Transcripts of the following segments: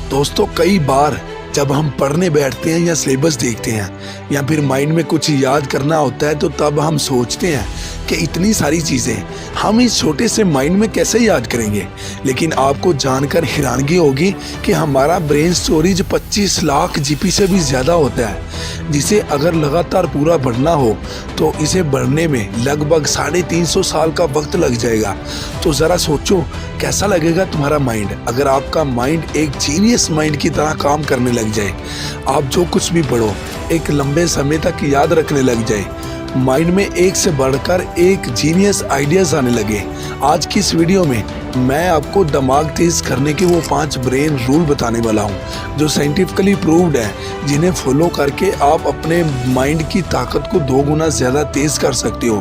दोस्तों कई बार जब हम पढ़ने बैठते हैं या सिलेबस देखते हैं या फिर माइंड में कुछ याद करना होता है तो तब हम सोचते हैं कि इतनी सारी चीज़ें हम इस छोटे से माइंड में कैसे याद करेंगे। लेकिन आपको जानकर हैरानगी होगी कि हमारा ब्रेन स्टोरेज 25 लाख जीबी से भी ज़्यादा होता है, जिसे अगर लगातार पूरा बढ़ना हो तो इसे बढ़ने में लगभग 350 साल का वक्त लग जाएगा। तो ज़रा सोचो कैसा लगेगा तुम्हारा माइंड अगर आपका माइंड एक जीनियस माइंड की तरह काम करने लग जाए। आप जो कुछ भी पढ़ो एक लंबे समय तक याद रखने लग जाए, माइंड में एक से बढ़कर एक जीनियस आइडियाज आने लगे। आज की इस वीडियो में मैं आपको दिमाग तेज करने के वो 5 ब्रेन रूल बताने वाला हूँ जो साइंटिफिकली प्रूव्ड है, जिन्हें फॉलो करके आप अपने माइंड की ताकत को 2 गुना ज़्यादा तेज कर सकते हो।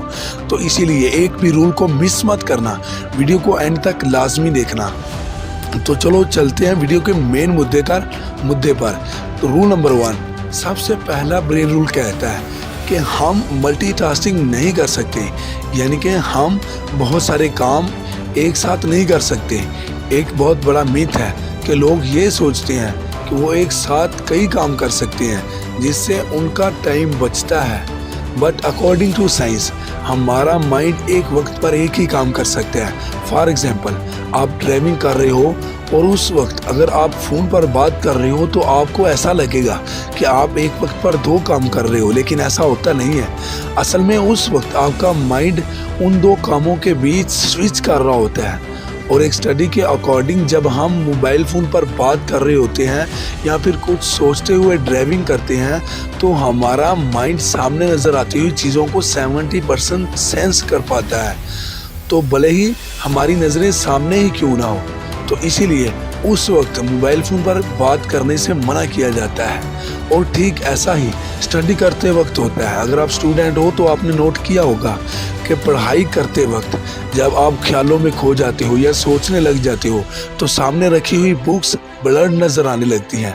तो इसीलिए एक भी रूल को मिस मत करना, वीडियो को एंड तक लाजमी देखना। तो चलो चलते हैं वीडियो के मेन मुद्दे पर। तो रूल नंबर 1, सबसे पहला ब्रेन रूल कहता है कि हम मल्टीटास्किंग नहीं कर सकते, यानी कि हम बहुत सारे काम एक साथ नहीं कर सकते। एक बहुत बड़ा मिथ है कि लोग ये सोचते हैं कि वो एक साथ कई काम कर सकते हैं जिससे उनका टाइम बचता है। बट अकॉर्डिंग टू साइंस हमारा माइंड एक वक्त पर एक ही काम कर सकता है। फॉर एग्जाम्पल, आप ड्राइविंग कर रहे हो और उस वक्त अगर आप फ़ोन पर बात कर रहे हो तो आपको ऐसा लगेगा कि आप एक वक्त पर 2 काम कर रहे हो, लेकिन ऐसा होता नहीं है। असल में उस वक्त आपका माइंड उन 2 कामों के बीच स्विच कर रहा होता है। और एक स्टडी के अकॉर्डिंग जब हम मोबाइल फ़ोन पर बात कर रहे होते हैं या फिर कुछ सोचते हुए ड्राइविंग करते हैं तो हमारा माइंड सामने नज़र आती हुई चीज़ों को 70% सेंस कर पाता है, तो भले ही हमारी नज़रें सामने ही क्यों ना हो। तो इसीलिए उस वक्त मोबाइल फ़ोन पर बात करने से मना किया जाता है। और ठीक ऐसा ही स्टडी करते वक्त होता है। अगर आप स्टूडेंट हो तो आपने नोट किया होगा कि पढ़ाई करते वक्त जब आप ख्यालों में खो जाते हो या सोचने लग जाते हो तो सामने रखी हुई बुक्स ब्लर नज़र आने लगती हैं।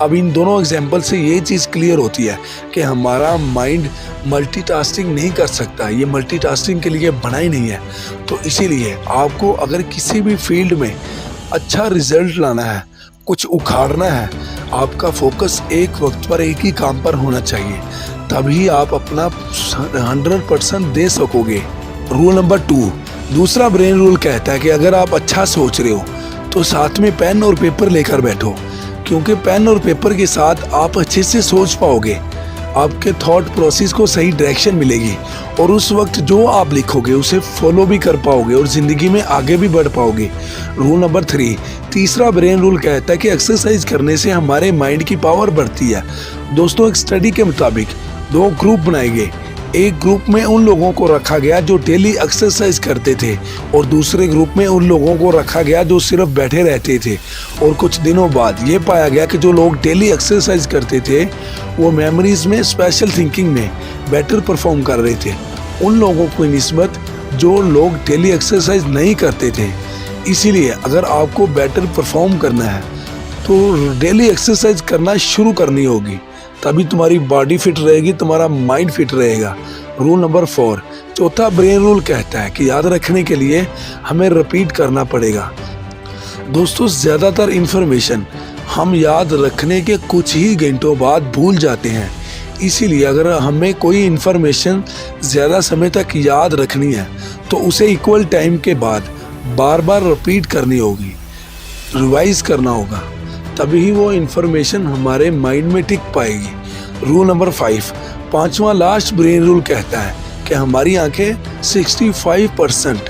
अब इन दोनों एग्जाम्पल से ये चीज़ क्लियर होती है कि हमारा माइंड मल्टीटास्किंग नहीं कर सकता, ये मल्टीटास्किंग के लिए बना ही नहीं है। तो इसीलिए आपको अगर किसी भी फील्ड में अच्छा रिजल्ट लाना है, कुछ उखाड़ना है, आपका फोकस एक वक्त पर एक ही काम पर होना चाहिए, तभी आप अपना 100% दे सकोगे। रूल नंबर 2, दूसरा ब्रेन रूल कहता है कि अगर आप अच्छा सोच रहे हो तो साथ में पेन और पेपर लेकर बैठो, क्योंकि पेन और पेपर के साथ आप अच्छे से सोच पाओगे, आपके थॉट प्रोसेस को सही डायरेक्शन मिलेगी और उस वक्त जो आप लिखोगे उसे फॉलो भी कर पाओगे और ज़िंदगी में आगे भी बढ़ पाओगे। रूल नंबर 3, तीसरा ब्रेन रूल कहता है कि एक्सरसाइज करने से हमारे माइंड की पावर बढ़ती है। दोस्तों, एक स्टडी के मुताबिक 2 ग्रुप बनाए गए। एक ग्रुप में उन लोगों को रखा गया जो डेली एक्सरसाइज करते थे और दूसरे ग्रुप में उन लोगों को रखा गया जो सिर्फ बैठे रहते थे। और कुछ दिनों बाद ये पाया गया कि जो लोग डेली एक्सरसाइज करते थे वो मेमोरीज में, स्पेशल थिंकिंग में बेटर परफॉर्म कर रहे थे उन लोगों की निस्बत जो लोग डेली एक्सरसाइज नहीं करते थे। इसीलिए अगर आपको बेटर परफॉर्म करना है तो डेली एक्सरसाइज करना शुरू करनी होगी, तभी तुम्हारी बॉडी फिट रहेगी, तुम्हारा माइंड फिट रहेगा। रूल नंबर 4, चौथा ब्रेन रूल कहता है कि याद रखने के लिए हमें रिपीट करना पड़ेगा। दोस्तों, ज़्यादातर इन्फॉर्मेशन हम याद रखने के कुछ ही घंटों बाद भूल जाते हैं। इसीलिए अगर हमें कोई इन्फॉर्मेशन ज़्यादा समय तक याद रखनी है तो उसे इक्वल टाइम के बाद बार बार रिपीट करनी होगी, रिवाइज करना होगा, तभी वो इन्फॉर्मेशन हमारे माइंड में टिक पाएगी। रूल नंबर 5, पांचवा लास्ट ब्रेन रूल कहता है कि हमारी आंखें 65%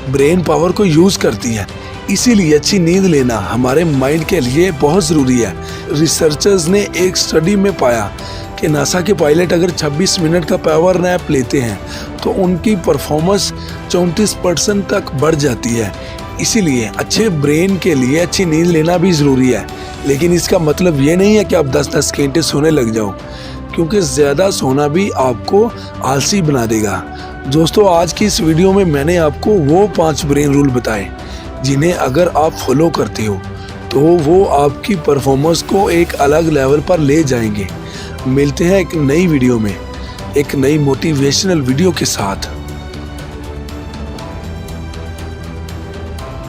ब्रेन पावर को यूज़ करती हैं, इसीलिए अच्छी नींद लेना हमारे माइंड के लिए बहुत ज़रूरी है। रिसर्चर्स ने एक स्टडी में पाया कि नासा के पायलट अगर 26 मिनट का पावर नैप लेते हैं तो उनकी परफॉर्मेंस 34% तक बढ़ जाती है। इसीलिए अच्छे ब्रेन के लिए अच्छी नींद लेना भी ज़रूरी है, लेकिन इसका मतलब ये नहीं है कि आप 10-10 घंटे सोने लग जाओ, क्योंकि ज़्यादा सोना भी आपको आलसी बना देगा। दोस्तों, आज की इस वीडियो में मैंने आपको वो 5 ब्रेन रूल बताए जिन्हें अगर आप फॉलो करते हो तो वो आपकी परफॉर्मेंस को एक अलग लेवल पर ले जाएंगे। मिलते हैं एक नई वीडियो में, एक नई मोटिवेशनल वीडियो के साथ।